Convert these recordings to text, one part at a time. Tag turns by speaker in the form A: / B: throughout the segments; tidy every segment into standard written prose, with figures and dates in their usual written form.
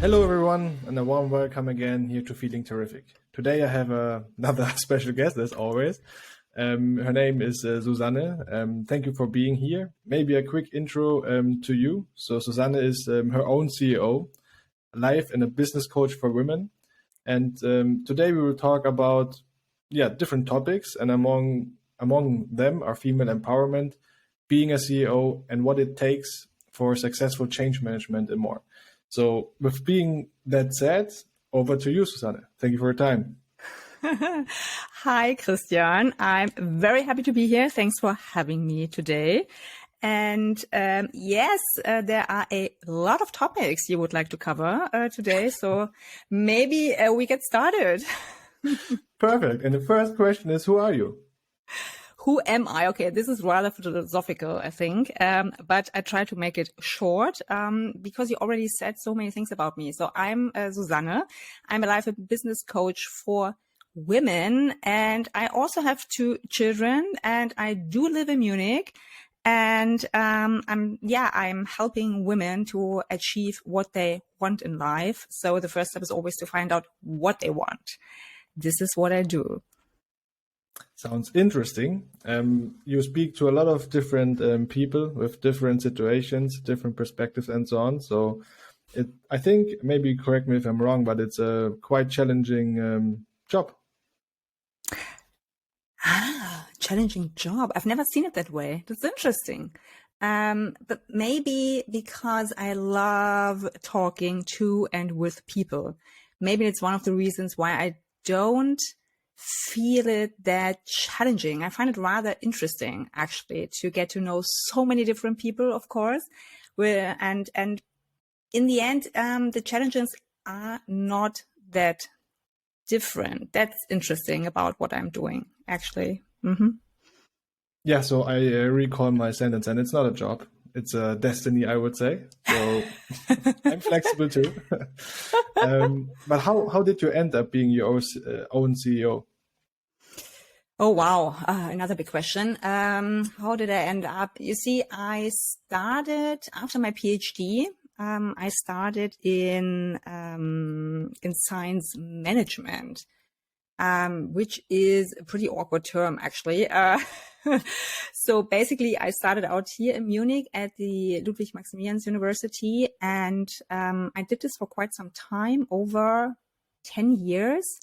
A: Hello, everyone, and a warm welcome again here to Feeling Terrific. Today I have another special guest, as always. Her name is Susanne. Thank you for being here. Maybe a quick intro to you. So Susanne is her own CEO, life and a business coach for women. And today we will talk about different topics, and among them are female empowerment, being a CEO, and what it takes for successful change management and more. So with being that said, over to you, Susanne. Thank you for your time.
B: Hi, Christian. I'm very happy to be here. Thanks for having me today. And yes, there are a lot of topics you would like to cover today. So maybe we get started.
A: Perfect. And the first question is, who are you?
B: Who am I? Okay, this is rather philosophical, I think, but I try to make it short because you already said so many things about me. So I'm Susanne. I'm a life and business coach for women, and I also have 2 children, and I do live in Munich. And I'm helping women to achieve what they want in life. So the first step is always to find out what they want. This is what I do.
A: Sounds interesting. You speak to a lot of different people with different situations, different perspectives, and so on. So I think, maybe correct me if I'm wrong, but it's a quite challenging job.
B: Challenging job. I've never seen it that way. That's interesting. But maybe because I love talking to and with people. Maybe it's one of the reasons why I don't feel it that challenging. I find it rather interesting, actually, to get to know so many different people, of course. And in the end, the challenges are not that different. That's interesting about what I'm doing, actually. Mm-hmm.
A: Yeah, so I recall my sentence, and it's not a job. It's a destiny, I would say. So I'm flexible too. But how did you end up being your own CEO?
B: Oh, wow. Another big question. How did I end up? You see, I started after my PhD. I started in science management, which is a pretty awkward term, actually. So basically, I started out here in Munich at the Ludwig-Maximilians University, and I did this for quite some time, over 10 years.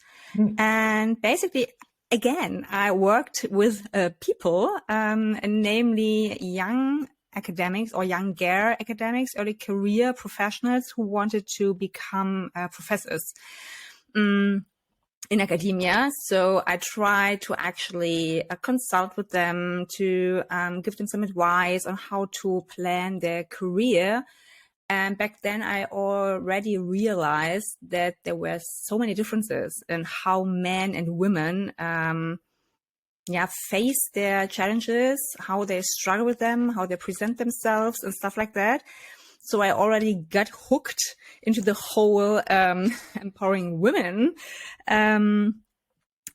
B: And basically, again, I worked with people, namely young academics or younger academics, early career professionals who wanted to become professors in academia. So I tried to actually consult with them to give them some advice on how to plan their career. And back then I already realized that there were so many differences in how men and women face their challenges, how they struggle with them, how they present themselves and stuff like that. So I already got hooked into the whole empowering women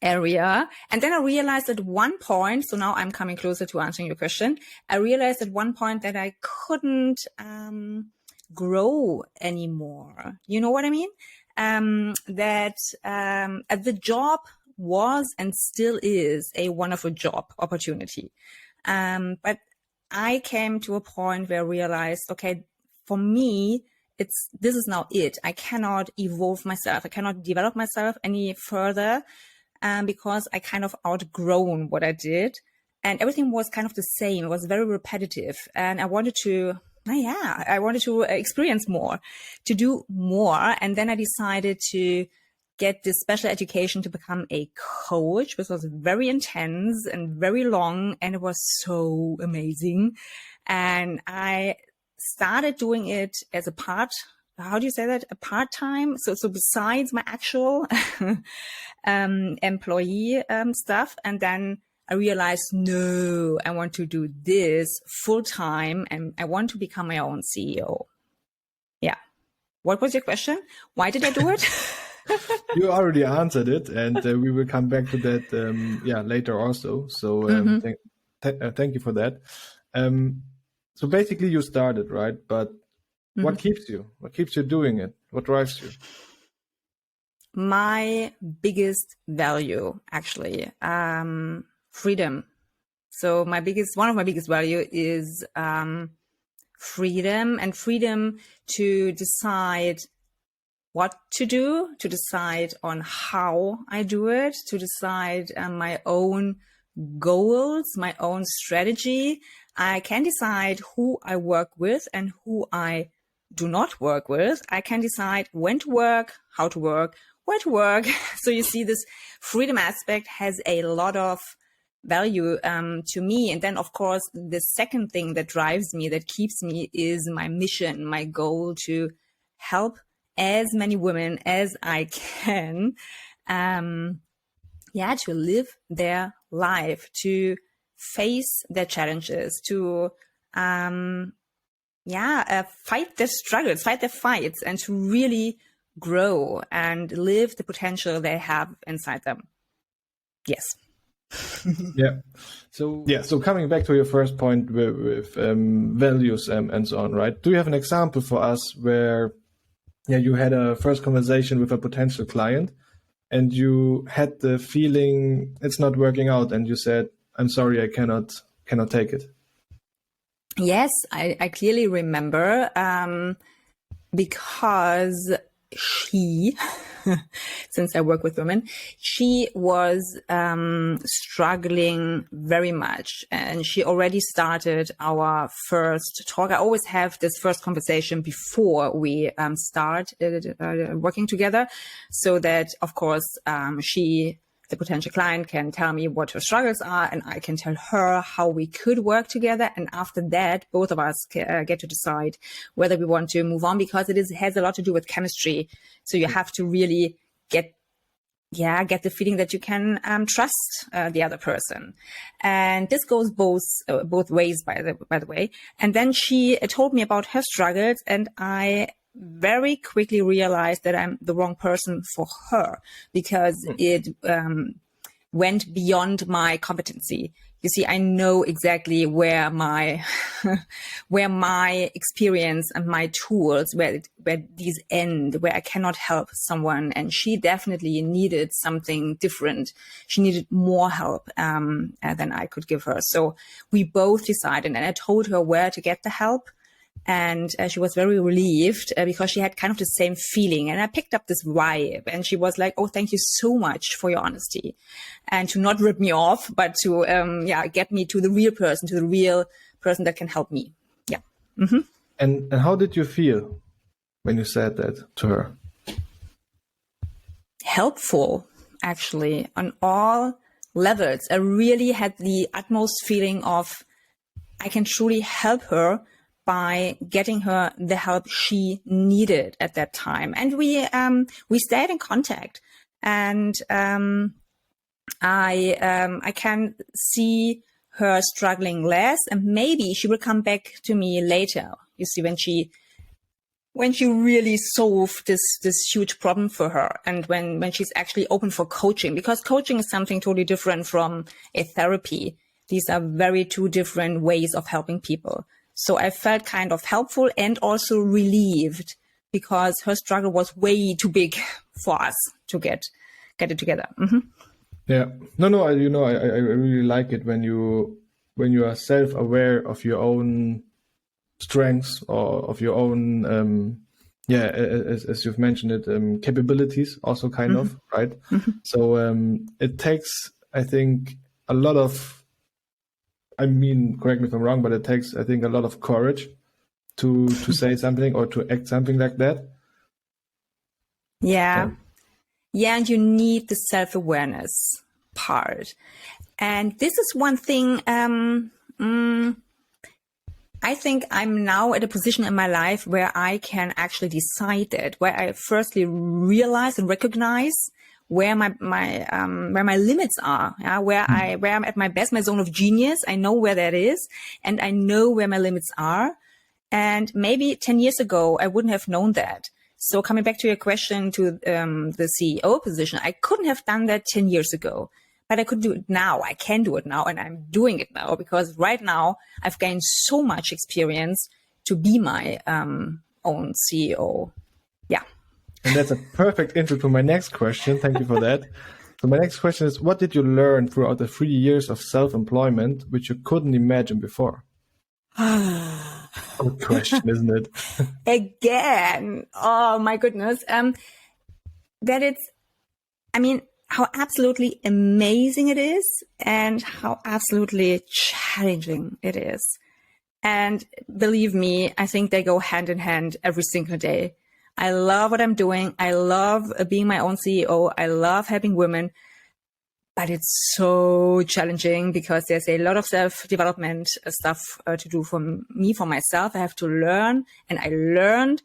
B: area. And then I realized at one point, so now I'm coming closer to answering your question, I realized at one point that I couldn't grow anymore. You know what I mean? That the job was and still is a wonderful job opportunity. But I came to a point where I realized, okay, for me, this is now it. I cannot evolve myself. I cannot develop myself any further because I kind of outgrown what I did. And everything was kind of the same. It was very repetitive. And I wanted to experience more, to do more. And then I decided to get this special education to become a coach, which was very intense and very long. And it was so amazing. And I started doing it as a part-time. So besides my actual employee stuff. And then I realized, no, I want to do this full time and I want to become my own CEO. Yeah. What was your question? Why did I do it?
A: You already answered it, and we will come back to that later also. So thank you for that. So basically you started, right? But What keeps you? What keeps you doing it? What drives you?
B: My biggest value, actually, freedom. So one of my biggest value is freedom, and freedom to decide what to do, to decide on how I do it, to decide my own goals, my own strategy. I can decide who I work with and who I do not work with. I can decide when to work, how to work, where to work. So you see, this freedom aspect has a lot of value to me. And then, of course, the second thing that drives me, that keeps me, is my mission, my goal to help as many women as I can, to live their life, to face their challenges, to fight their struggles, fight their fights, and to really grow and live the potential they have inside them. Yes.
A: So coming back to your first point with values and so on, right? Do you have an example for us where you had a first conversation with a potential client and you had the feeling it's not working out and you said, I'm sorry, I cannot take it?
B: Yes, I clearly remember, because she, since I work with women, she was struggling very much, and she already started our first talk. I always have this first conversation before we start working together, so that, of course, the potential client can tell me what her struggles are, and I can tell her how we could work together. And after that, both of us get to decide whether we want to move on, because it has a lot to do with chemistry. So you have to really get the feeling that you can trust the other person. And this goes both ways, by the way. And then she told me about her struggles, and I very quickly realized that I'm the wrong person for her, because it went beyond my competency. You see, I know exactly where my experience and my tools, where these end, where I cannot help someone. And she definitely needed something different. She needed more help than I could give her. So we both decided, and I told her where to get the help. And she was very relieved because she had kind of the same feeling. And I picked up this vibe, and she was like, oh, thank you so much for your honesty, and to not rip me off, but to get me to the real person that can help me. Yeah. Mm-hmm.
A: And how did you feel when you said that to her?
B: Helpful, actually, on all levels. I really had the utmost feeling of I can truly help her by getting her the help she needed at that time. And we stayed in contact, and I can see her struggling less, and maybe she will come back to me later. You see, when she really solved this huge problem for her, and when she's actually open for coaching, because coaching is something totally different from a therapy. These are very two different ways of helping people. So I felt kind of helpful and also relieved, because her struggle was way too big for us to get it together. Mm-hmm.
A: Yeah. No. I really like it when you are self-aware of your own strengths, or of your own as you've mentioned it, capabilities also kind of, right? Mm-hmm. So it takes, I think, a lot of, correct me if I'm wrong, but it takes, I think, a lot of courage to say something or to act something like that.
B: Yeah, and you need the self-awareness part. And this is one thing, I think I'm now at a position in my life where I can actually decide that, where I firstly realize and recognize where my limits are, where I'm at my best, my zone of genius. I know where that is, and I know where my limits are. And maybe 10 years ago, I wouldn't have known that. So coming back to your question to the CEO position, I couldn't have done that 10 years ago, but I could do it now. I can do it now, and I'm doing it now, because right now I've gained so much experience to be my own CEO. Yeah.
A: And that's a perfect intro to my next question. Thank you for that. So my next question is, what did you learn throughout the 3 years of self-employment, which you couldn't imagine before? Good question, isn't it?
B: Again. Oh my goodness. That it's, I mean, how absolutely amazing it is and how absolutely challenging it is. And believe me, I think they go hand in hand every single day. I love what I'm doing. I love being my own CEO. I love helping women, but it's so challenging because there's a lot of self-development stuff to do for me, for myself. I have to learn, and I learned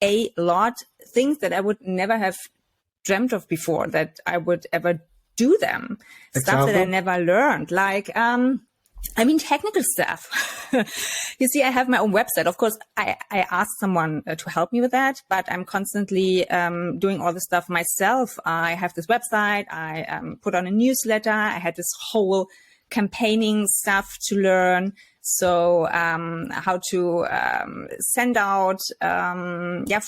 B: a lot, things that I would never have dreamt of before, that I would ever do them. Stuff that I never learned, like, technical stuff. You see, I have my own website. Of course, I asked someone to help me with that, but I'm constantly doing all the stuff myself. I have this website. I put on a newsletter. I had this whole campaigning stuff to learn. So how to send out, this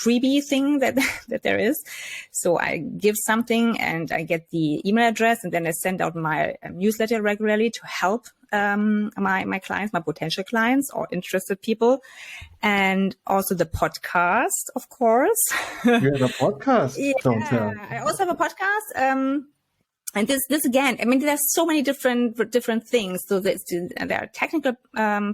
B: freebie thing that there is. So I give something and I get the email address, and then I send out my newsletter regularly to help my clients, my potential clients or interested people. And also the podcast, of course.
A: You have a podcast?
B: Yeah, I also have a podcast. And this again, I mean, there's so many different things. So there are technical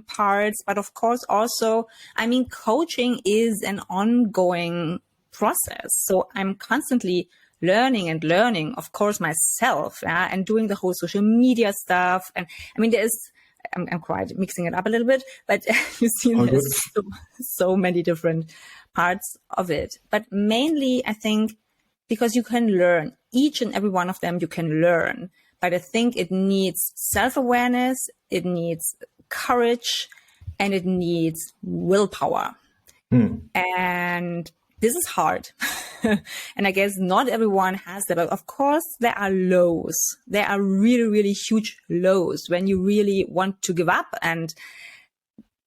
B: parts, but of course also, I mean, coaching is an ongoing process. So I'm constantly learning, of course, myself, and doing the whole social media stuff. And I mean, I'm quite mixing it up a little bit, but you see, there's so many different parts of it. But mainly, I think, because you can learn each and every one of them, you can learn. But I think it needs self-awareness, it needs courage, and it needs willpower. And this is hard. And I guess not everyone has that. But of course, there are lows. There are really, really huge lows when you really want to give up and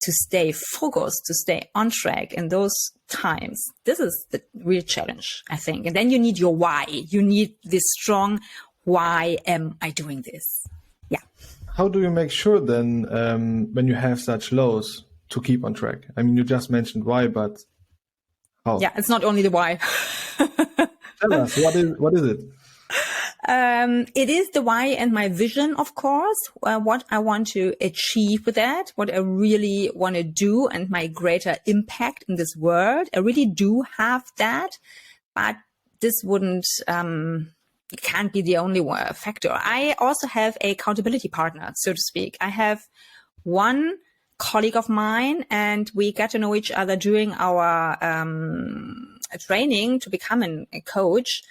B: to stay focused, to stay on track in those times. This is the real challenge, I think. And then you need your why. You need this strong, why am I doing this? Yeah.
A: How do you make sure then, when you have such lows, to keep on track? I mean, you just mentioned why, but how?
B: Yeah, it's not only the why.
A: Tell us, what is it?
B: It is the why and my vision, of course, what I want to achieve with that, what I really want to do, and my greater impact in this world. I really do have that, but this it can't be the only factor. I also have a accountability partner, so to speak. I have one colleague of mine, and we got to know each other during our training to become a coach.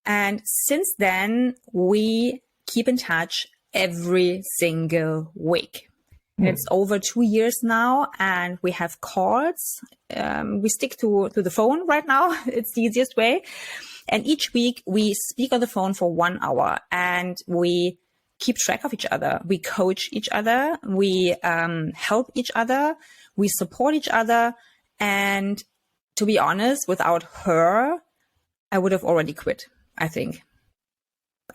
B: And since then, we keep in touch every single week. It's over 2 years now, and we have calls. We stick to the phone right now. It's the easiest way. And each week we speak on the phone for 1 hour, and we keep track of each other. We coach each other. We help each other. We support each other. And to be honest, without her, I would have already quit. I think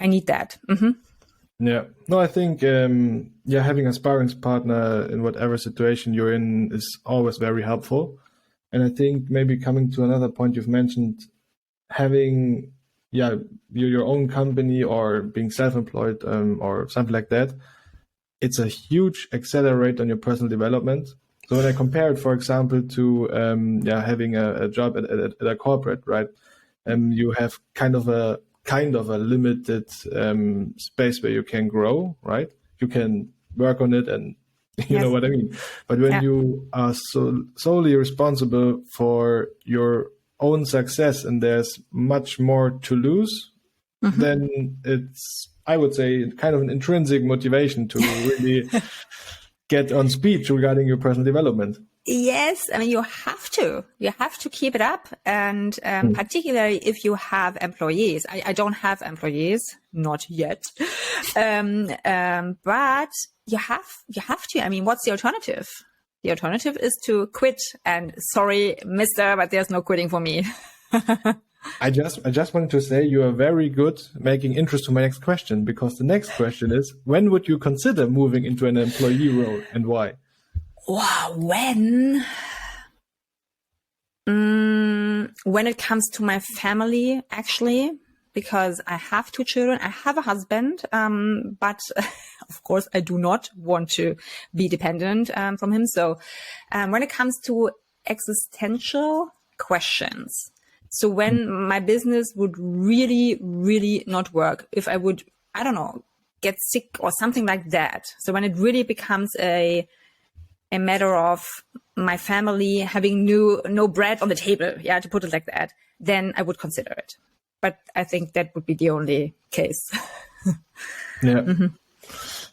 B: I need that.
A: Yeah. No, I think, having a sparring partner in whatever situation you're in is always very helpful. And I think maybe coming to another point you've mentioned, having, your own company or being self-employed, or something like that, it's a huge accelerator on your personal development. So when I compare it, for example, to, having a job at a corporate, right? You have kind of a limited space where you can grow, right? You can work on it, and you know what I mean. But when you are solely responsible for your own success, and there's much more to lose, then it's, I would say, kind of an intrinsic motivation to really get on speed regarding your personal development.
B: Yes, I mean, you have to keep it up. And particularly if you have employees. I don't have employees, not yet. But you have to. I mean, what's the alternative? The alternative is to quit. And sorry, mister, but there's no quitting for me.
A: I just wanted to say you are very good making interest to my next question, because the next question is, when would you consider moving into an employee role and why?
B: Wow, when? When it comes to my family, actually, because I have 2 children, I have a husband, but of course I do not want to be dependent from him. So when it comes to existential questions, so when my business would really, really not work, if I would, I don't know, get sick or something like that. So when it really becomes a matter of my family having no bread on the table, yeah, to put it like that, then I would consider it. But I think that would be the only case.
A: Yeah. Mm-hmm.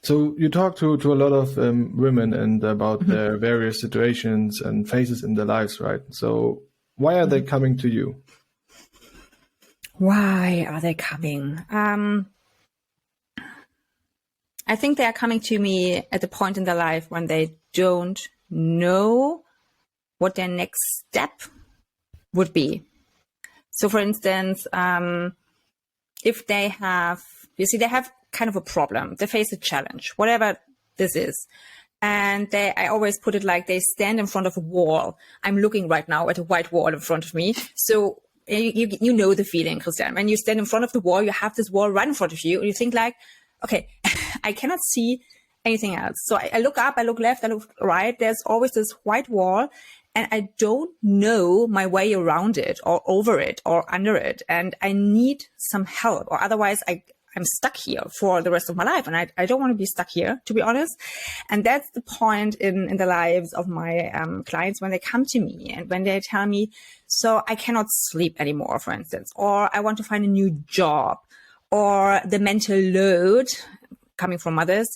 A: So you talk to a lot of women and about their various situations and phases in their lives, right? So why are they coming to you?
B: Why are they coming? I think they are coming to me at the point in their life when they don't know what their next step would be. So for instance, if they have, they have kind of a problem, they face a challenge, whatever this is. And I always put it like they stand in front of a wall. I'm looking right now at a white wall in front of me. So you know the feeling, Christian. When you stand in front of the wall, you have this wall right in front of you, and you think like, okay, I cannot see anything else. So I look up, I look left, I look right. There's always this white wall, and I don't know my way around it or over it or under it. And I need some help, or otherwise I'm stuck here for the rest of my life. And I don't want to be stuck here, to be honest. And that's the point in the lives of my clients when they come to me and when they tell me, so I cannot sleep anymore, for instance, or I want to find a new job, or the mental load coming from mothers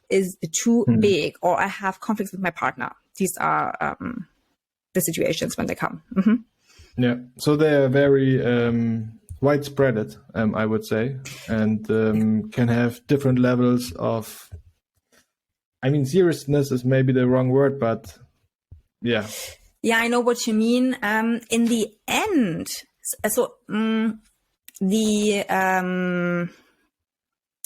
B: is too big, or I have conflicts with my partner. These are the situations when they come. Mm-hmm.
A: Yeah. So they're very widespread, I would say, and can have different levels of, I mean, seriousness is maybe the wrong word, but yeah.
B: Yeah, I know what you mean. In the end, so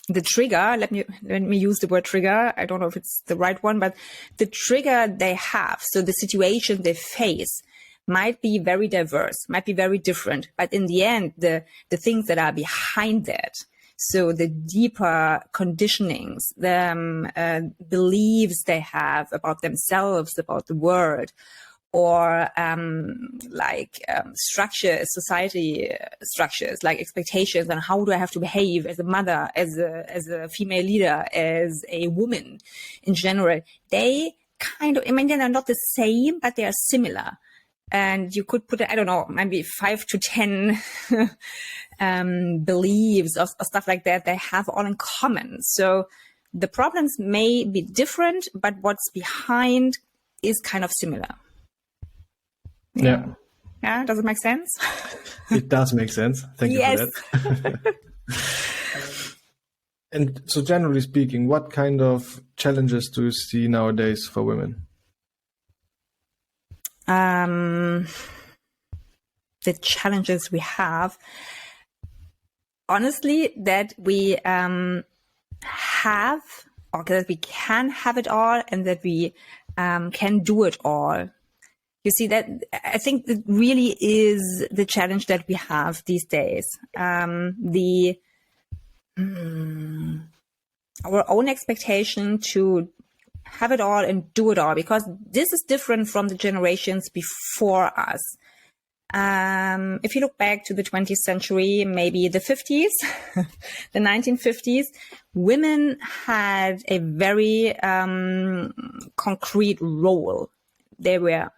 B: the trigger, let me use the word trigger. I don't know if it's the right one, but the trigger they have, so the situation they face, might be very diverse, might be very different. But in the end, the things that are behind that, so the deeper conditionings, the beliefs they have about themselves, about the world, or structures, society structures, like expectations on how do I have to behave as a mother, as a female leader, as a woman in general. They kind of, I mean, they're not the same, but they are similar. And you could put, I don't know, maybe 5 to 10 beliefs or stuff like that they have all in common. So the problems may be different, but what's behind is kind of similar.
A: Yeah.
B: Yeah, does it make sense?
A: It does make sense. Thank you
B: yes.
A: for that. And so generally speaking, what kind of challenges do you see nowadays for women?
B: The challenges we have, honestly, that we have, or that we can have it all, and that we can do it all. You see, that I think that really is the challenge that we have these days. Our own expectation to have it all and do it all, because this is different from the generations before us. If you look back to the 20th century, maybe the 50s, the 1950s, women had a very concrete role. They were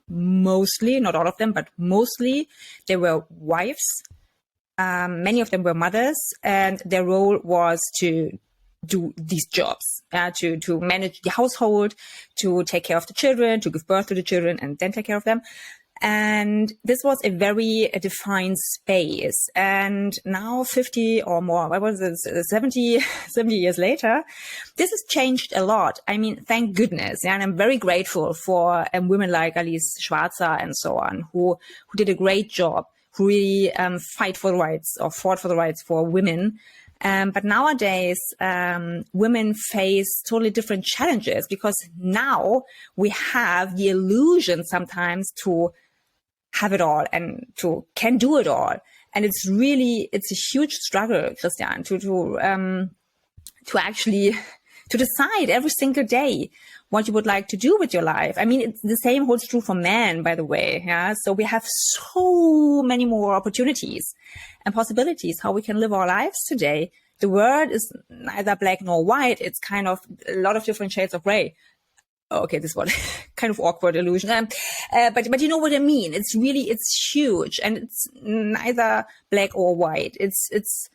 B: mostly, not all of them, but mostly, they were wives. Many of them were mothers, and their role was to do these jobs, to manage the household, to take care of the children, to give birth to the children, and then take care of them. And this was a very defined space. And now 50 or more, what was it, 70 years later, this has changed a lot. I mean, thank goodness. Yeah, and I'm very grateful for women like Alice Schwarzer and so on, who did a great job, who really fought for the rights for women. But nowadays, women face totally different challenges, because now we have the illusion sometimes to have it all and can do it all. And it's a huge struggle, Christian, to actually decide every single day what you would like to do with your life. I mean, it's the same holds true for men, by the way. Yeah. So we have so many more opportunities and possibilities how we can live our lives today. The world is neither black nor white. It's kind of a lot of different shades of gray. Okay, this was kind of awkward illusion. But you know what I mean? It's huge, and it's neither black or white. It's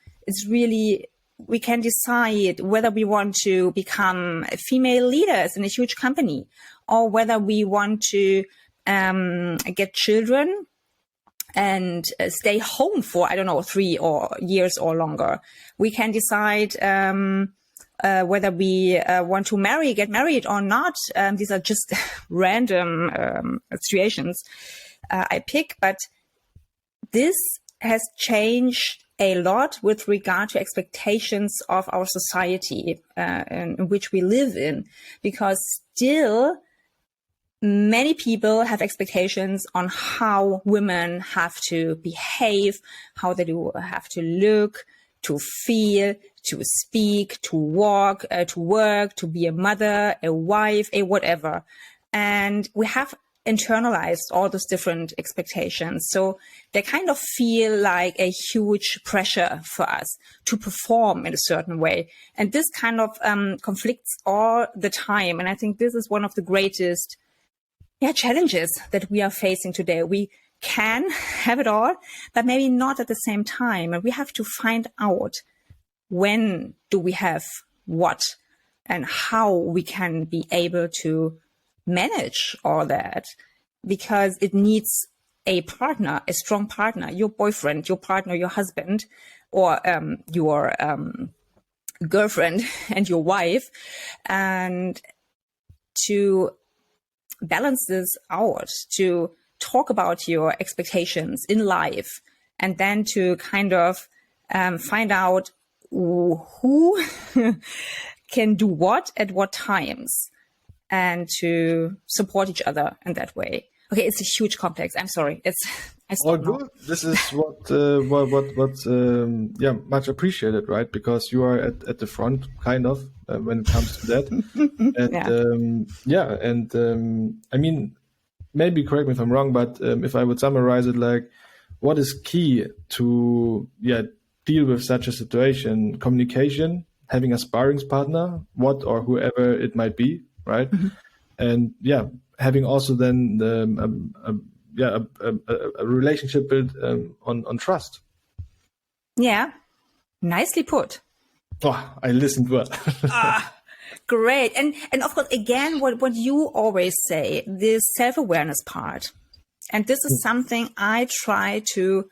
B: really, we can decide whether we want to become female leaders in a huge company, or whether we want to get children and stay home for, 3 years or longer. We can decide whether we want to get married or not. These are just random situations I pick, but this has changed a lot with regard to expectations of our society in which we live in, because still many people have expectations on how women have to behave, how they have to look, to feel, to speak, to walk, to work, to be a mother, a wife, a whatever. And we have internalized all those different expectations. So they kind of feel like a huge pressure for us to perform in a certain way. And this kind of conflicts all the time. And I think this is one of the greatest challenges that we are facing today. We can have it all, but maybe not at the same time. And we have to find out when do we have what and how we can be able to manage all that, because it needs a partner, a strong partner, your boyfriend, your partner, your husband, or your girlfriend and your wife, and to balance this out, to talk about your expectations in life, and then to kind of find out who can do what at what times, and to support each other in that way. Okay, it's a huge complex. I'm sorry.
A: All good. This is what much appreciated, right? Because you are at the front, kind of, when it comes to that. And I mean, maybe correct me if I'm wrong, but if I would summarize it, like, what is key to deal with such a situation? Communication, having a sparring partner, what or whoever it might be, right? Mm-hmm. And having also then a relationship built on trust. Yeah,
B: nicely put.
A: Oh, I listened well.
B: Great. And of course, again, what you always say, this self-awareness part. And this is something I try to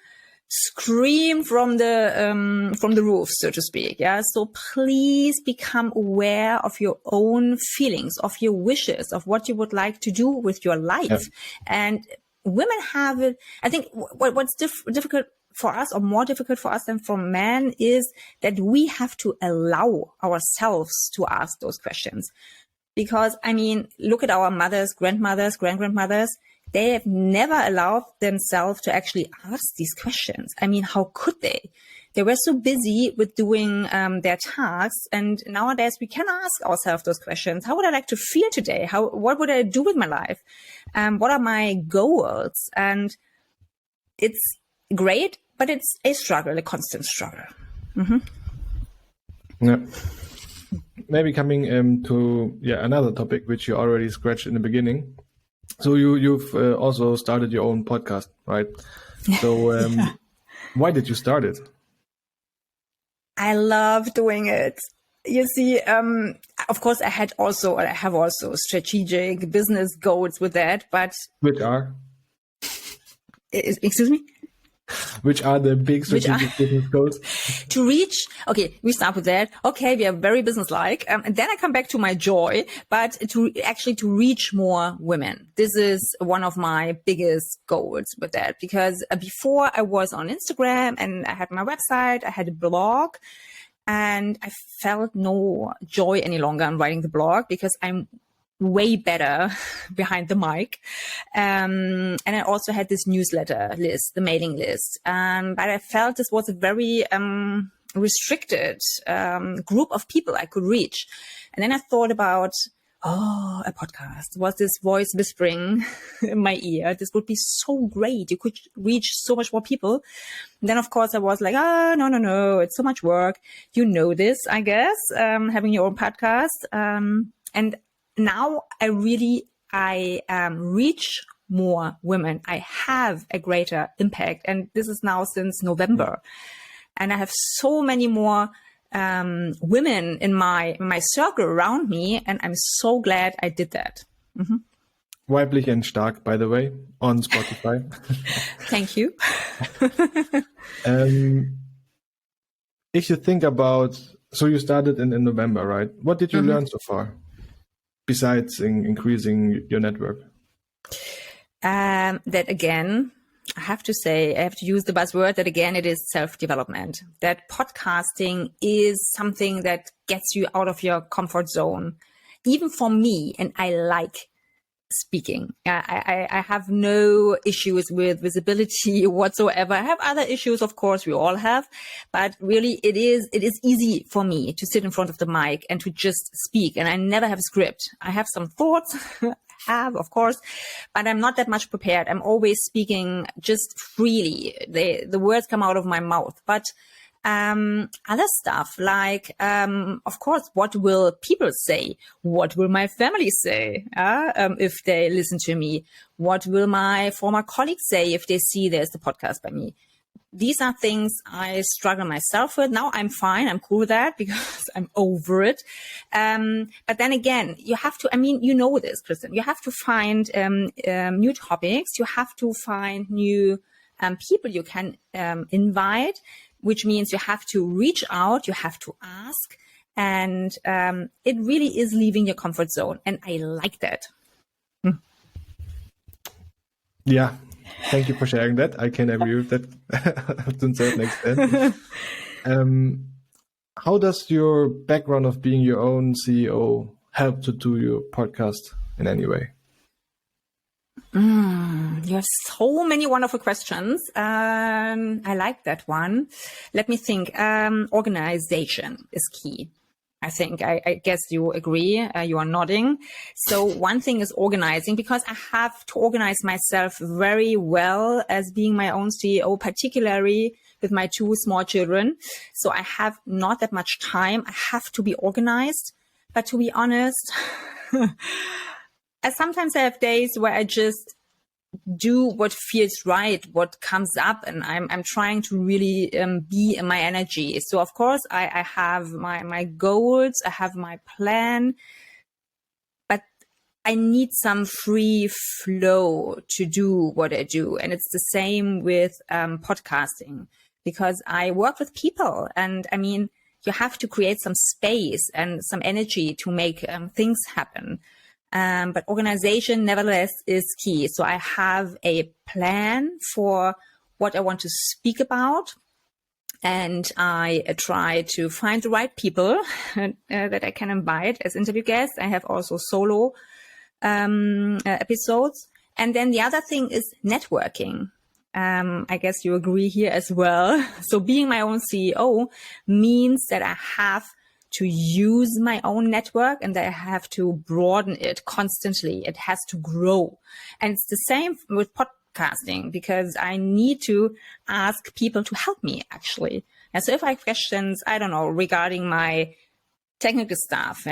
B: scream from the roof, so to speak. Yeah. So please become aware of your own feelings, of your wishes, of what you would like to do with your life. Yeah. And women have it. I think what's difficult for us, or more difficult for us than for men, is that we have to allow ourselves to ask those questions. Because, I mean, look at our mothers, grandmothers, grand-grandmothers. They have never allowed themselves to actually ask these questions. I mean, how could they? They were so busy with doing their tasks. And nowadays we can ask ourselves those questions. How would I like to feel today? What would I do with my life? What are my goals? And it's great, but it's a struggle, a constant struggle. Mm-hmm.
A: Yeah. Maybe coming to another topic, which you already scratched in the beginning. So you've also started your own podcast, right? So why did you start it?
B: I love doing it. You see, of course, I have also strategic business goals with that, but
A: which are?
B: Excuse me?
A: Which are the big strategic business goals?
B: To reach, okay, we start with that. Okay, we are very businesslike. And then I come back to my joy, but to reach more women. This is one of my biggest goals with that, because before I was on Instagram and I had my website, I had a blog, and I felt no joy any longer in writing the blog because I'm way better behind the mic. And I also had this newsletter list, the mailing list. But I felt this was a very restricted group of people I could reach. And then I thought about, a podcast. Was this voice whispering in my ear? This would be so great. You could reach so much more people. And then, of course, I was like, no, it's so much work. You know this, I guess, having your own podcast. And now I reach more women. I have a greater impact. And this is now since November. And I have so many more women in my circle around me. And I'm so glad I did that. Mm-hmm.
A: Weiblich and stark, by the way, on Spotify.
B: Thank you.
A: If you think about, so you started in November, right? What did you learn so far? Besides increasing your network?
B: That again, I have to use the buzzword that again, it is self-development. That podcasting is something that gets you out of your comfort zone. Even for me, and I like speaking. I have no issues with visibility whatsoever. I have other issues, of course, we all have, but really it is easy for me to sit in front of the mic and to just speak. And I never have a script. I have some thoughts, of course, but I'm not that much prepared. I'm always speaking just freely. The words come out of my mouth, but other stuff like, of course, what will people say? What will my family say if they listen to me? What will my former colleagues say if they see there's the podcast by me? These are things I struggle myself with. Now I'm fine. I'm cool with that because I'm over it. But then again, you have to, you know this, Kristen, you have to find new topics. You have to find new people you can invite, which means you have to reach out, you have to ask, and it really is leaving your comfort zone. And I like that.
A: Yeah, thank you for sharing that. I can agree with that to a certain extent. How does your background of being your own CEO help to do your podcast in any way?
B: You have so many wonderful questions. I like that one. Let me think. Organization is key. I think, I guess you agree, you are nodding. So one thing is organizing, because I have to organize myself very well as being my own CEO, particularly with my 2 small children. So I have not that much time. I have to be organized, but to be honest, sometimes I have days where I just do what feels right, what comes up, and I'm trying to really be in my energy. So of course I have my goals, I have my plan, but I need some free flow to do what I do. And it's the same with podcasting, because I work with people, and you have to create some space and some energy to make things happen. But organization, nevertheless, is key. So I have a plan for what I want to speak about, and I try to find the right people that I can invite as interview guests. I have also solo episodes. And then the other thing is networking. I guess you agree here as well. So being my own CEO means that I have to use my own network, and that I have to broaden it constantly. It has to grow. And it's the same with podcasting, because I need to ask people to help me, actually. And so if I have questions, I don't know, regarding my technical stuff,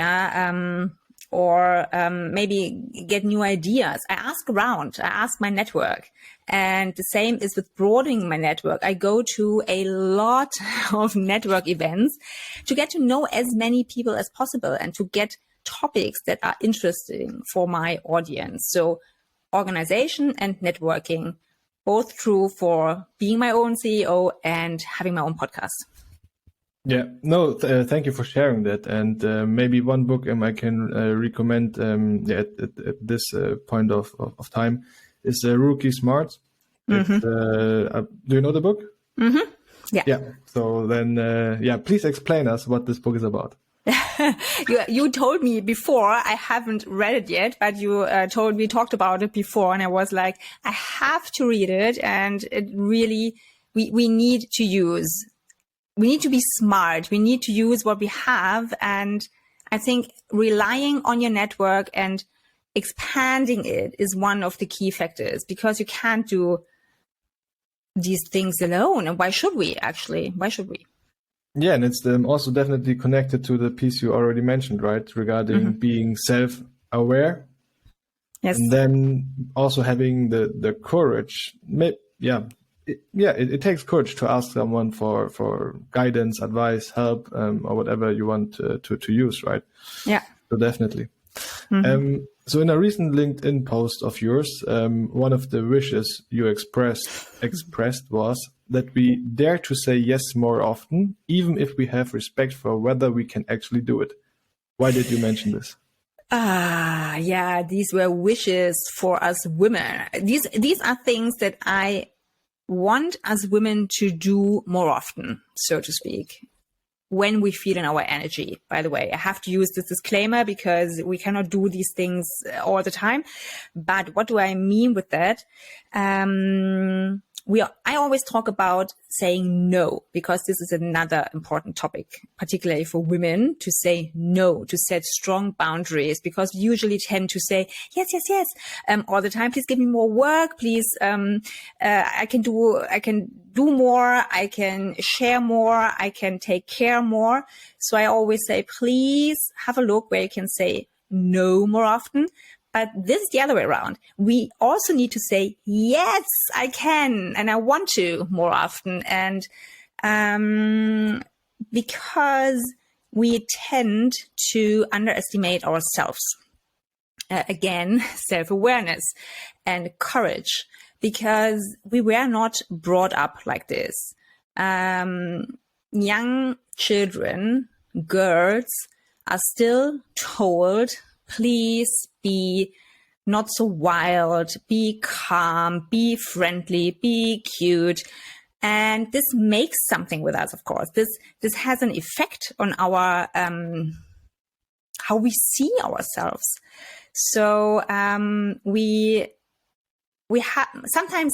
B: or maybe get new ideas, I ask around, I ask my network. And the same is with broadening my network. I go to a lot of network events to get to know as many people as possible and to get topics that are interesting for my audience. So organization and networking both true for being my own CEO and having my own podcast.
A: Yeah, no, thank you for sharing that. And maybe one book I can recommend at this point of time is Rookie Smart.
B: Mm-hmm.
A: Do you know the book?
B: Mm-hmm. Yeah.
A: Yeah. So then, please explain us what this book is about.
B: You told me before, I haven't read it yet, but you we talked about it before, and I was like, I have to read it. And it really, we need to be smart. We need to use what we have. And I think relying on your network and expanding it is one of the key factors, because you can't do these things alone. And why should we actually? Why should we?
A: Yeah, and it's also definitely connected to the piece you already mentioned, right? Regarding being self-aware.
B: Yes.
A: And then also having the courage. It takes courage to ask someone for guidance, advice, help, or whatever you want to use, right?
B: Yeah.
A: So definitely. So in a recent LinkedIn post of yours, one of the wishes you expressed was that we dare to say yes more often, even if we have respect for whether we can actually do it. Why did you mention this?
B: Yeah, these were wishes for us women. These are things that I want us women to do more often, so to speak, when we feel in our energy. By the way, I have to use this disclaimer because we cannot do these things all the time. But what do I mean with that? I always talk about saying no, because this is another important topic, particularly for women, to say no, to set strong boundaries, because we usually tend to say yes, all the time. Please give me more work. Please, I can do more. I can share more. I can take care more. So I always say, please have a look where you can say no more often. But this is the other way around. We also need to say, yes, I can, and I want to more often. And because we tend to underestimate ourselves. Again, self-awareness and courage, because we were not brought up like this. Young children, girls, are still told, please be not so wild, be calm, be friendly, be cute. And this makes something with us, of course. This has an effect on our how we see ourselves. So we have sometimes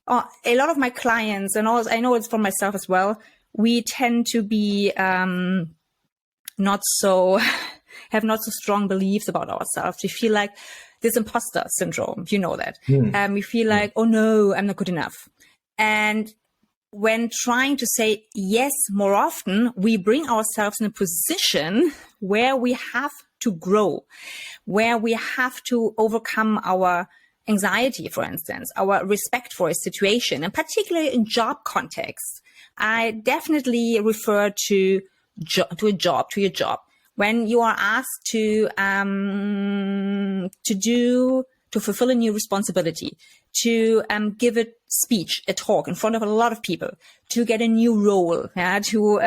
B: a lot of my clients, and also I know it's for myself as well, we tend to be not so strong beliefs about ourselves. We feel like this imposter syndrome, you know that. We feel like, oh no, I'm not good enough. And when trying to say yes more often, we bring ourselves in a position where we have to grow, where we have to overcome our anxiety, for instance, our respect for a situation, and particularly in job contexts. I definitely refer to your job. When you are asked to fulfill a new responsibility, to give a speech, a talk in front of a lot of people, to get a new role, to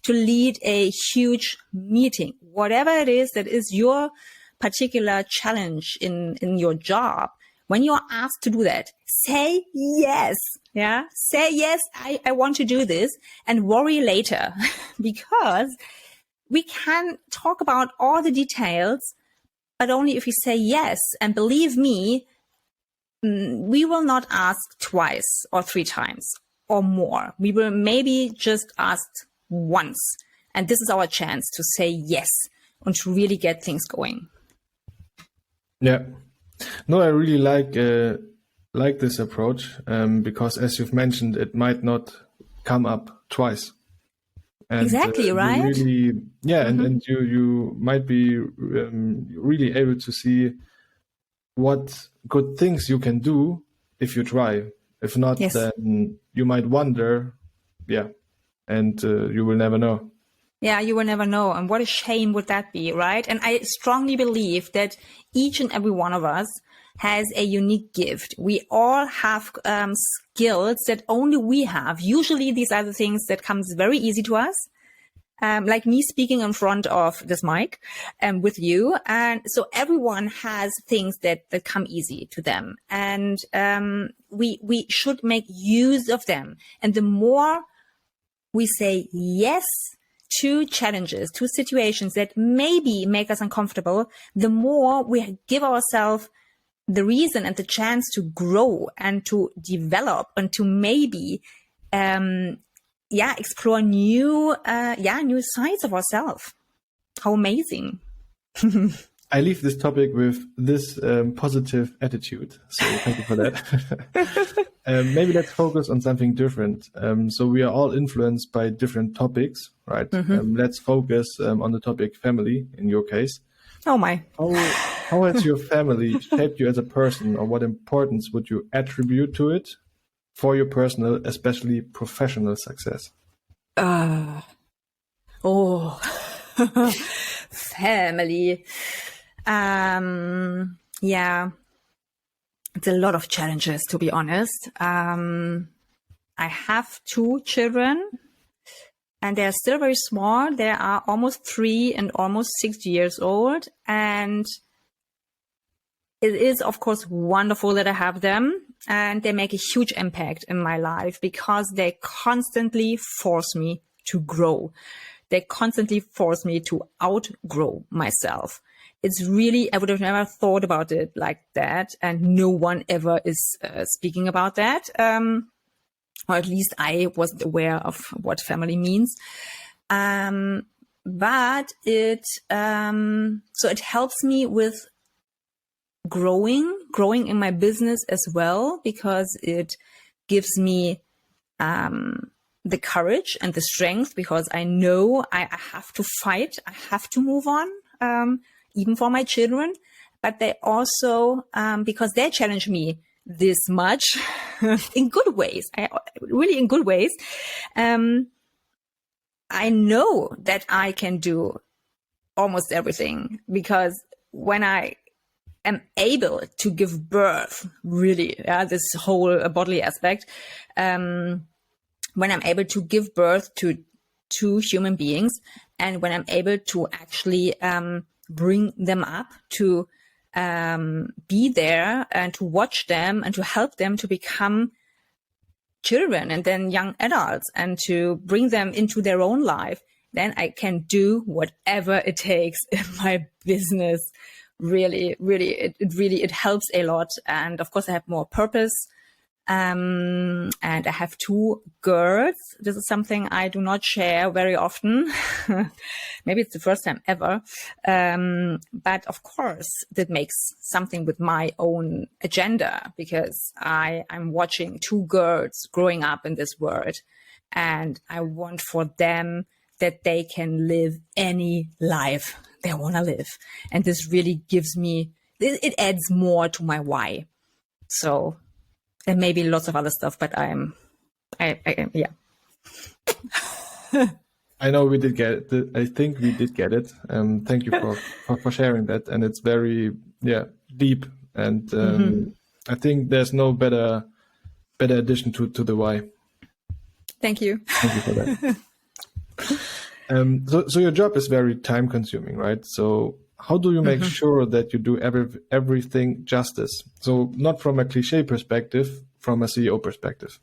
B: lead a huge meeting, whatever it is that is your particular challenge in your job. When you are asked to do that, say yes. Yeah, say yes. I want to do this, and worry later, because we can talk about all the details, but only if we say yes. And believe me, we will not ask twice or 3 times or more. We will maybe just ask once. And this is our chance to say yes and to really get things going.
A: Yeah. No, I really like this approach, because as you've mentioned, it might not come up twice. And,
B: exactly, right?
A: And you might be really able to see what good things you can do if you try. If not, then you might wonder, and you will never know.
B: Yeah, you will never know. And what a shame would that be, right? And I strongly believe that each and every one of us has a unique gift. We all have skills that only we have. Usually these are the things that comes very easy to us. Like me speaking in front of this mic with you. And so everyone has things that come easy to them. And we should make use of them. And the more we say yes to challenges, to situations that maybe make us uncomfortable, the more we give ourselves the reason and the chance to grow and to develop and to maybe explore new sides of ourselves. How amazing.
A: I leave this topic with this positive attitude. So thank you for that. Maybe let's focus on something different. So we are all influenced by different topics, right? Let's focus on the topic family in your case.
B: Oh my.
A: How has your family shaped you as a person, or what importance would you attribute to it for your personal, especially professional success?
B: Family. It's a lot of challenges, to be honest. I have 2 children and they're still very small. They are almost 3 and almost 6 years old. And it is, of course, wonderful that I have them, and they make a huge impact in my life because they constantly force me to grow. They constantly force me to outgrow myself. It's really, I would have never thought about it like that. And no one ever is speaking about that. Or at least I wasn't aware of what family means. But it helps me with growing in my business as well, because it gives me the courage and the strength, because I know I have to fight, I have to move on, even for my children. But they also, because they challenge me this much in good ways, really in good ways, I know that I can do almost everything, because when I am able to give birth, really, this whole bodily aspect, when I'm able to give birth to 2 human beings, and when I'm able to actually bring them up, to be there and to watch them and to help them to become children and then young adults, and to bring them into their own life, then I can do whatever it takes in my business. Really, it helps a lot. And of course I have more purpose. And I have 2 girls. This is something I do not share very often. Maybe it's the first time ever. But of course that makes something with my own agenda, because I'm watching 2 girls growing up in this world, and I want for them that they can live any life they want to live. And this really gives me, it adds more to my why. So, and maybe lots of other stuff, but yeah.
A: I know we did get it. I think we did get it. Thank you for sharing that. And it's very, deep. And I think there's no better addition to the why.
B: Thank you.
A: Thank you for that. So your job is very time consuming, right? So how do you make sure that you do everything justice? So not from a cliche perspective, from a CEO perspective.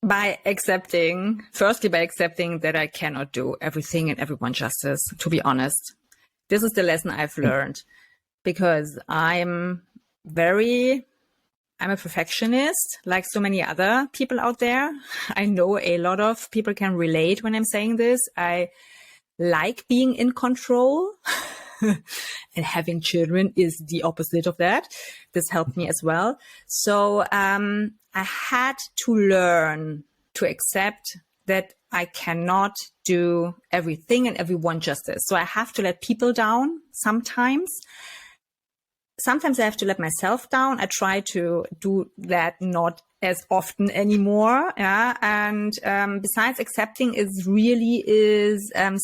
B: By accepting that I cannot do everything and everyone justice, to be honest. This is the lesson I've learned, because I'm a perfectionist, like so many other people out there. I know a lot of people can relate when I'm saying this. I like being in control, and having children is the opposite of that. This helped me as well. So I had to learn to accept that I cannot do everything and everyone justice. So I have to let people down sometimes. Sometimes I have to let myself down. I try to do that not as often anymore. Yeah. And besides accepting is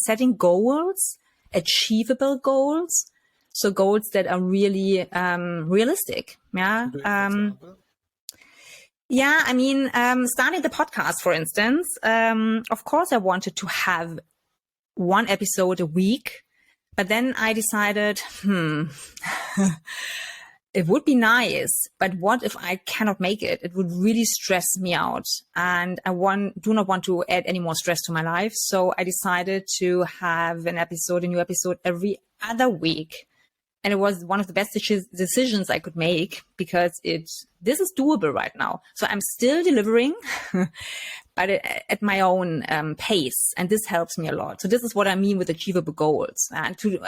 B: setting goals, achievable goals, So goals that are really realistic. Yeah.
A: Do you have an example?
B: Yeah, I mean, starting the podcast, for instance, of course, I wanted to have one episode a week, but then I decided, it would be nice, but what if I cannot make it? It would really stress me out, and I do not want to add any more stress to my life. So I decided to have a new episode every other week. And it was one of the best decisions I could make, because this is doable right now. So I'm still delivering, but at my own pace. And this helps me a lot. So this is what I mean with achievable goals. And to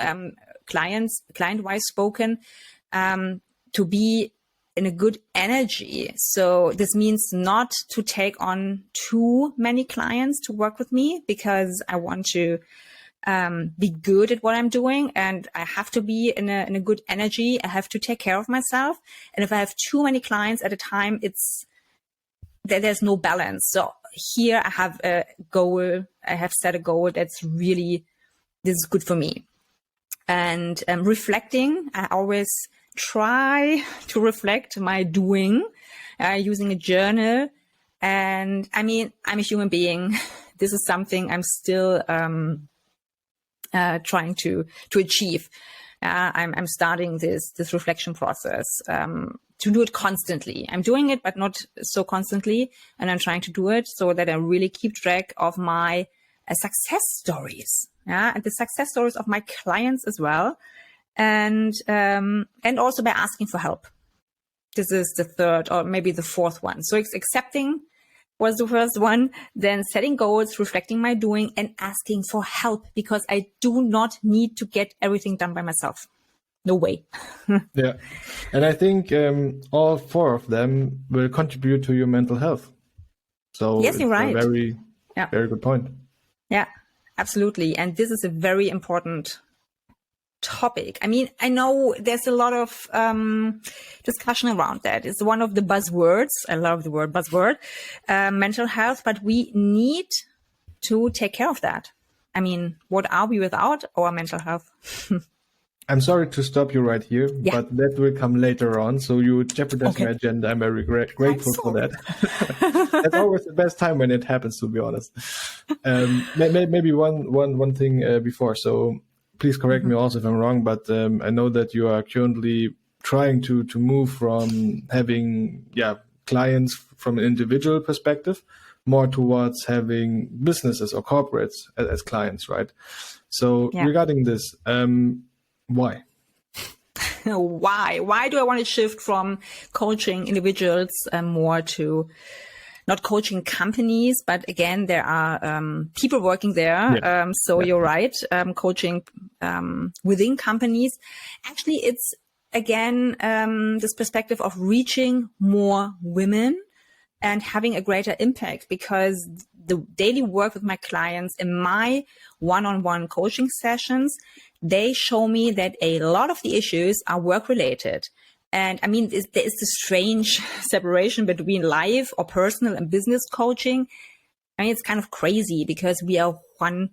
B: client-wise spoken, to be in a good energy. So this means not to take on too many clients to work with me, because I want to be good at what I'm doing, and I have to be in a good energy. I have to take care of myself. And if I have too many clients at a time, there's no balance. So here I have a goal. I have set a goal this is good for me. And reflecting, I always try to reflect my doing using a journal. And I mean, I'm a human being. This is something I'm still trying to achieve. I'm starting this reflection process to do it constantly. I'm doing it, but not so constantly. And I'm trying to do it so that I really keep track of my success stories. Yeah, and the success stories of my clients as well. And also by asking for help. This is the third or maybe the fourth one. So it's accepting was the first one, then setting goals, reflecting my doing, and asking for help, because I do not need to get everything done by myself. No way.
A: Yeah. And I think all four of them will contribute to your mental health. So
B: yes, you're right.
A: Very good point.
B: Yeah, absolutely. And this is a very important topic. I mean, I know there's a lot of discussion around that. It's one of the buzzwords. I love the word buzzword, mental health, but we need to take care of that. I mean, what are we without our mental health?
A: I'm sorry to stop you right here, but that will come later on. So you jeopardize my agenda. I'm very grateful for that. That's always the best time when it happens, to be honest. Maybe one thing before. So please correct me also if I'm wrong, but I know that you are currently trying to move from having clients from an individual perspective more towards having businesses or corporates as clients, right? So regarding this, why?
B: Why do I want to shift from coaching individuals more to not coaching companies, but again, there are people working there. You're right. Coaching within companies. Actually, it's again this perspective of reaching more women and having a greater impact, because the daily work with my clients in my one-on-one coaching sessions, they show me that a lot of the issues are work-related. And I mean, there is this strange separation between life or personal and business coaching. I mean, it's kind of crazy, because we are one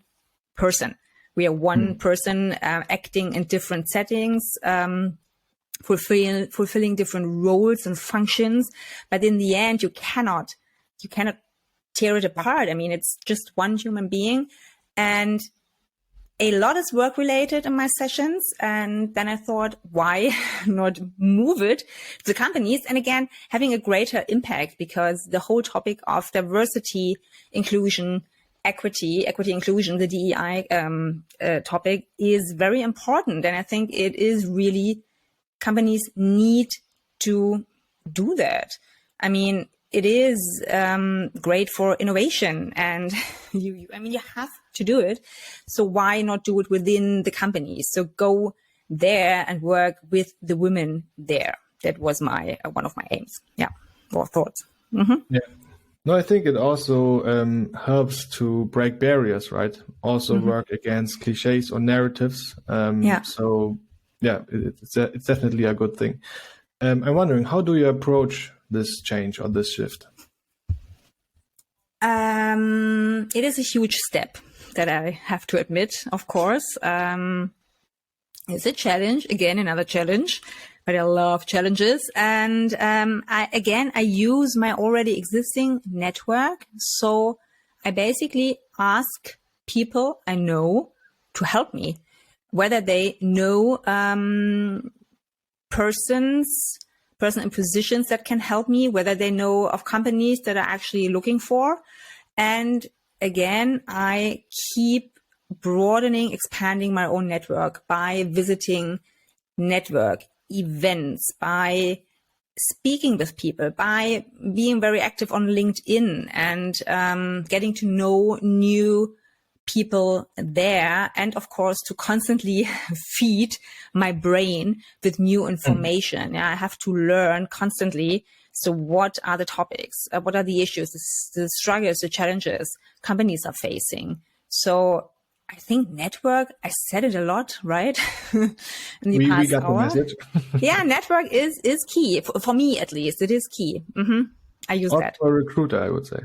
B: person. We are one person acting in different settings, fulfilling different roles and functions. But in the end, you cannot tear it apart. I mean, it's just one human being. And a lot is work related in my sessions. And then I thought, why not move it to the companies? And again, having a greater impact, because the whole topic of diversity, inclusion, equity, inclusion, the DEI topic is very important. And I think it is really, companies need to do that. I mean, it is great for innovation, and you have to do it. So why not do it within the company? So go there and work with the women there. That was one of my aims. Yeah, or thoughts. Mm-hmm.
A: Yeah. No, I think it also helps to break barriers, right? Also work against cliches or narratives. So yeah, it's definitely a good thing. I'm wondering, how do you approach this change or this shift?
B: It is a huge step, that I have to admit, of course. It's a challenge, again, another challenge, but I love challenges. And I use my already existing network. So I basically ask people I know to help me, whether they know person in positions that can help me, whether they know of companies that are actually looking for. And again, I keep broadening, expanding my own network by visiting network events, by speaking with people, by being very active on LinkedIn and getting to know new people there. And of course, to constantly feed my brain with new information. Yeah, I have to learn constantly. So what are the topics? What are the issues, the struggles, the challenges companies are facing? So I think network, I said it a lot, right? In the
A: We
B: past
A: got
B: hour.
A: the message.
B: Yeah, network is key. For me, at least, it is key. I use
A: Or
B: that.
A: for a recruiter, I would say.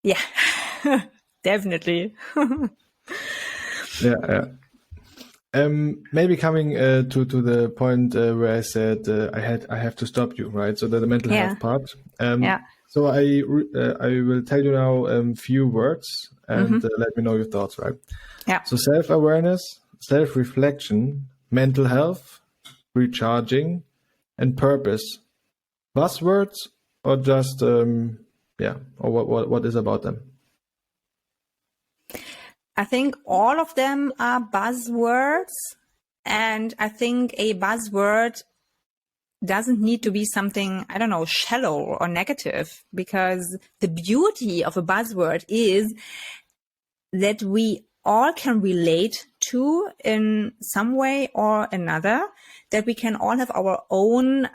B: Yeah, definitely.
A: Yeah. Maybe coming to the point where I said I have to stop you, right? So the mental
B: Yeah.
A: health part.
B: Yeah.
A: So I will tell you now few words and let me know your thoughts, right?
B: Yeah.
A: So self-awareness, self-reflection, mental health, recharging, and purpose. Buzzwords or just or what is about them?
B: I think all of them are buzzwords, and I think a buzzword doesn't need to be something, I don't know, shallow or negative, because the beauty of a buzzword is that we all can relate to in some way or another, that we can all have our own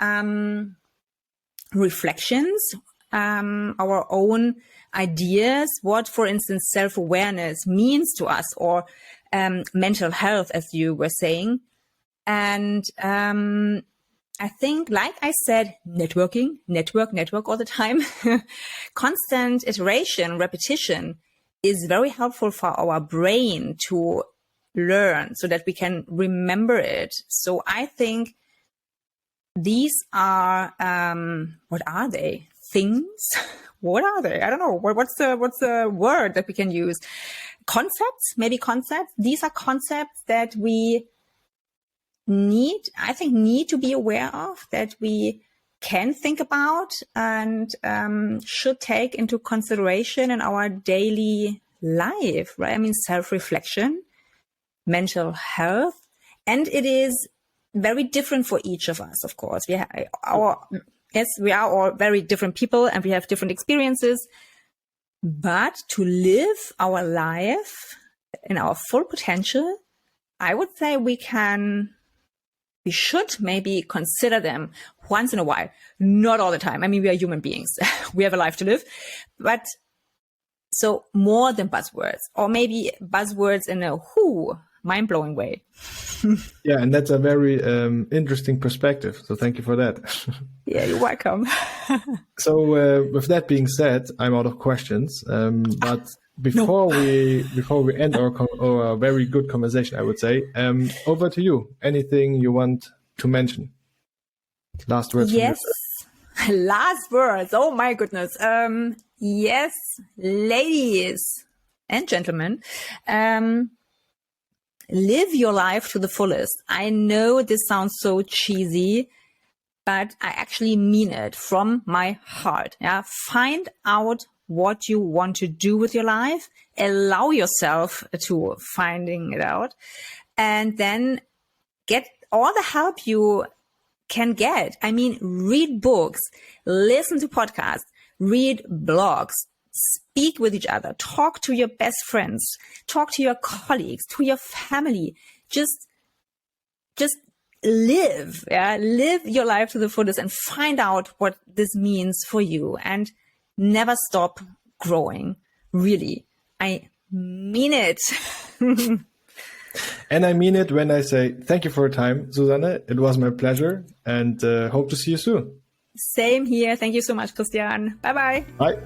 B: reflections, our own ideas, what, for instance, self-awareness means to us, or mental health, as you were saying. And I think, like I said, network all the time, constant iteration, repetition is very helpful for our brain to learn so that we can remember it. So I think these are, what are they? Things? What are they? I don't know. What's the word that we can use? Concepts? Maybe concepts? These are concepts that we need to be aware of, that we can think about and should take into consideration in our daily life, right? I mean, self-reflection, mental health, and it is very different for each of us, of course. We are all very different people and we have different experiences, but to live our life in our full potential, I would say we should maybe consider them once in a while, not all the time. I mean, we are human beings. We have a life to live, but so more than buzzwords, or maybe buzzwords in a mind-blowing way.
A: Yeah, and that's a very interesting perspective. So thank you for that.
B: Yeah, you're welcome.
A: So with that being said, I'm out of questions. But before we end our very good conversation, I would say, over to you. Anything you want to mention? Last words.
B: Yes. Last words. Oh my goodness. Yes, ladies and gentlemen, live your life to the fullest. I know this sounds so cheesy, but I actually mean it from my heart. Yeah. Find out what you want to do with your life. Allow yourself to finding it out, and then get all the help you can get. I mean, read books, listen to podcasts, read blogs, speak with each other, talk to your best friends, talk to your colleagues, to your family. Just live, live your life to the fullest and find out what this means for you, and never stop growing. Really, I mean it.
A: And I mean it when I say thank you for your time, Susanne. It was my pleasure, and hope to see you soon.
B: Same here. Thank you so much, Christian. Bye-bye.
A: Bye.